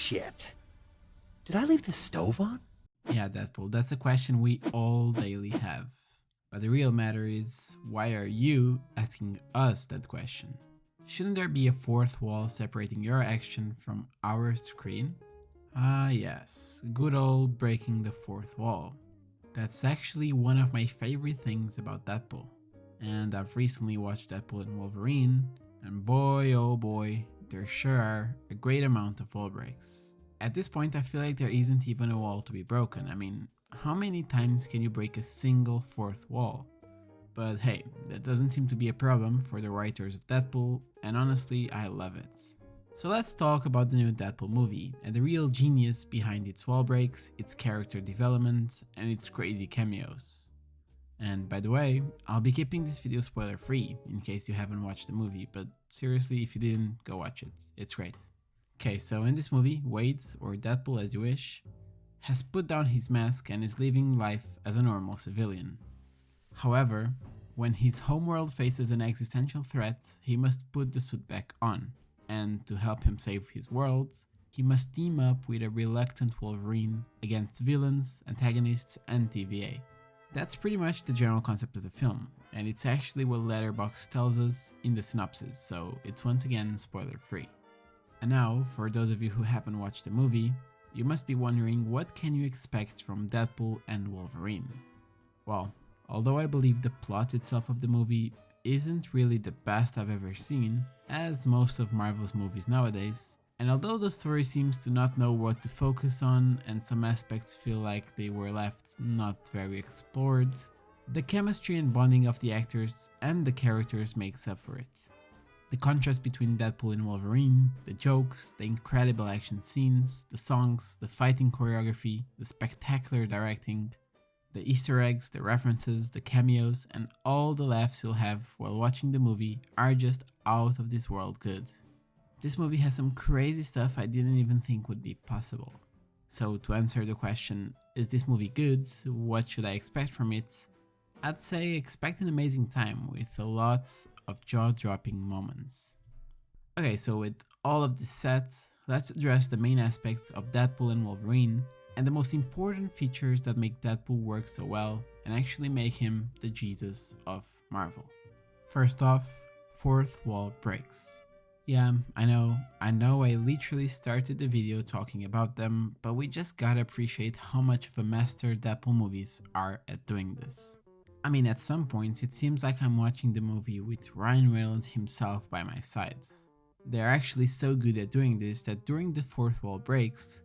Shit. Did I leave the stove on? Yeah, Deadpool, that's a question we all daily have. But the real matter is, why are you asking us that question? Shouldn't there be a fourth wall separating your action from our screen? Ah yes, good old breaking the fourth wall. That's actually one of my favorite things about Deadpool. And I've recently watched Deadpool and Wolverine, and boy oh boy, there sure are a great amount of wall breaks. At this point I feel like there isn't even a wall to be broken. I mean, how many times can you break a single fourth wall? But hey, that doesn't seem to be a problem for the writers of Deadpool, and honestly I love it. So let's talk about the new Deadpool movie and the real genius behind its wall breaks, its character development, and its crazy cameos. And by the way, I'll be keeping this video spoiler free in case you haven't watched the movie, but seriously, if you didn't, go watch it, it's great. Okay, so in this movie, Wade, or Deadpool as you wish, has put down his mask and is living life as a normal civilian. However, when his homeworld faces an existential threat, he must put the suit back on, and to help him save his world, he must team up with a reluctant Wolverine against villains, antagonists, and TVA. That's pretty much the general concept of the film, and it's actually what Letterboxd tells us in the synopsis, so it's once again spoiler free. And now, for those of you who haven't watched the movie, you must be wondering what can you expect from Deadpool and Wolverine? Well, although I believe the plot itself of the movie isn't really the best I've ever seen, as most of Marvel's movies nowadays, and although the story seems to not know what to focus on and some aspects feel like they were left not very explored, the chemistry and bonding of the actors and the characters makes up for it. The contrast between Deadpool and Wolverine, the jokes, the incredible action scenes, the songs, the fighting choreography, the spectacular directing, the Easter eggs, the references, the cameos, and all the laughs you'll have while watching the movie are just out of this world good. This movie has some crazy stuff I didn't even think would be possible. So to answer the question, is this movie good? What should I expect from it? I'd say expect an amazing time with a lot of jaw-dropping moments. Okay, so with all of this said, let's address the main aspects of Deadpool and Wolverine and the most important features that make Deadpool work so well and actually make him the Jesus of Marvel. First off, fourth wall breaks. Yeah, I know I literally started the video talking about them, but we just gotta appreciate how much of a master Deadpool movies are at doing this. I mean, at some points it seems like I'm watching the movie with Ryan Reynolds himself by my side. They're actually so good at doing this that during the fourth wall breaks,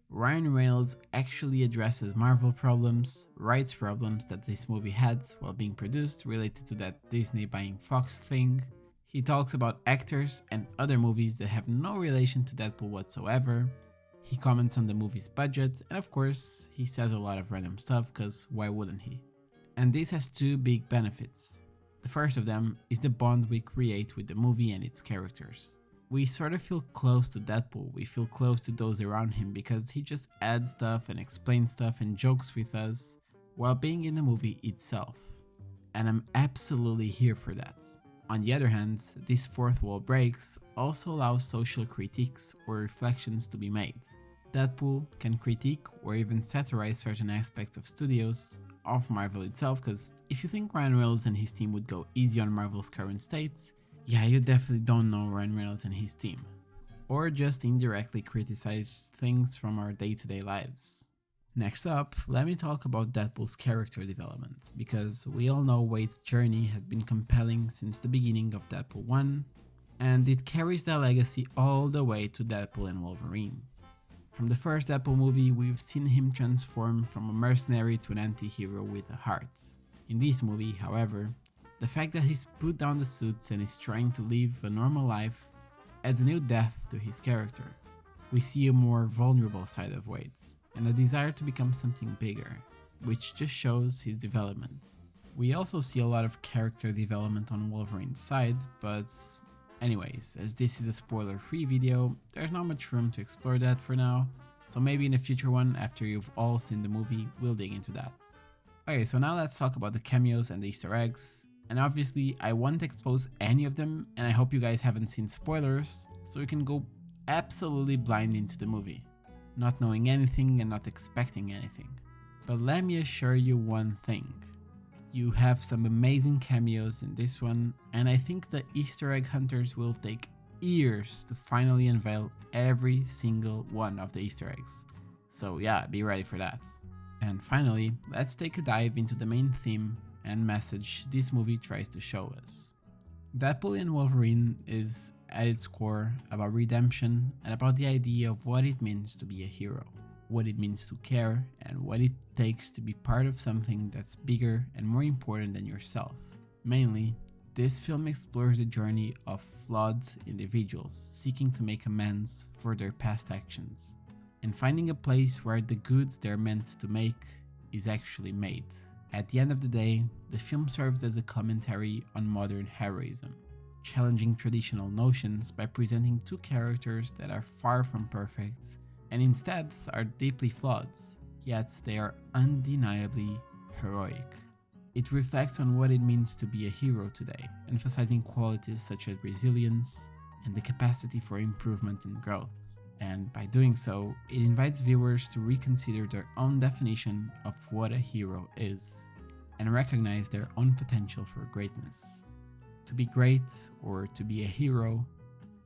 Ryan Reynolds actually addresses Marvel problems, rights problems that this movie had while being produced related to that Disney buying Fox thing. He talks about actors and other movies that have no relation to Deadpool whatsoever. He comments on the movie's budget, and of course, he says a lot of random stuff, cause why wouldn't he? And this has two big benefits. The first of them is the bond we create with the movie and its characters. We sort of feel close to Deadpool, we feel close to those around him because he just adds stuff and explains stuff and jokes with us while being in the movie itself. And I'm absolutely here for that. On the other hand, this fourth wall breaks also allows social critiques or reflections to be made. Deadpool can critique or even satirize certain aspects of studios, of Marvel itself, because if you think Ryan Reynolds and his team would go easy on Marvel's current state, yeah, you definitely don't know Ryan Reynolds and his team. Or just indirectly criticize things from our day-to-day lives. Next up, let me talk about Deadpool's character development, because we all know Wade's journey has been compelling since the beginning of Deadpool 1, and it carries that legacy all the way to Deadpool and Wolverine. From the first Deadpool movie, we've seen him transform from a mercenary to an anti-hero with a heart. In this movie, however, the fact that he's put down the suits and is trying to live a normal life adds a new depth to his character. We see a more vulnerable side of Wade, and a desire to become something bigger, which just shows his development. We also see a lot of character development on Wolverine's side, but anyways, as this is a spoiler-free video, there's not much room to explore that for now, so maybe in a future one after you've all seen the movie, we'll dig into that. Okay, so now let's talk about the cameos and the Easter eggs, and obviously I won't expose any of them, and I hope you guys haven't seen spoilers, so we can go absolutely blind into the movie, not knowing anything and not expecting anything. But let me assure you one thing. You have some amazing cameos in this one, and I think the Easter egg hunters will take years to finally unveil every single one of the Easter eggs. So yeah, be ready for that. And finally, let's take a dive into the main theme and message this movie tries to show us. Deadpool and Wolverine is, at its core, about redemption and about the idea of what it means to be a hero, what it means to care, and what it takes to be part of something that's bigger and more important than yourself. Mainly, this film explores the journey of flawed individuals seeking to make amends for their past actions, and finding a place where the good they're meant to make is actually made. At the end of the day, the film serves as a commentary on modern heroism, challenging traditional notions by presenting two characters that are far from perfect and instead are deeply flawed, yet they are undeniably heroic. It reflects on what it means to be a hero today, emphasizing qualities such as resilience and the capacity for improvement and growth. And by doing so, it invites viewers to reconsider their own definition of what a hero is, and recognize their own potential for greatness. To be great, or to be a hero,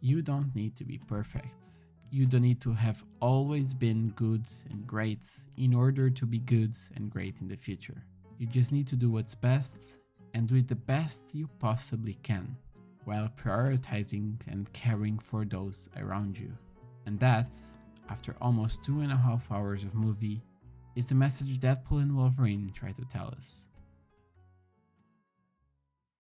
you don't need to be perfect. You don't need to have always been good and great in order to be good and great in the future. You just need to do what's best, and do it the best you possibly can, while prioritizing and caring for those around you. And that, after almost 2.5 hours of movie, is the message Deadpool and Wolverine try to tell us.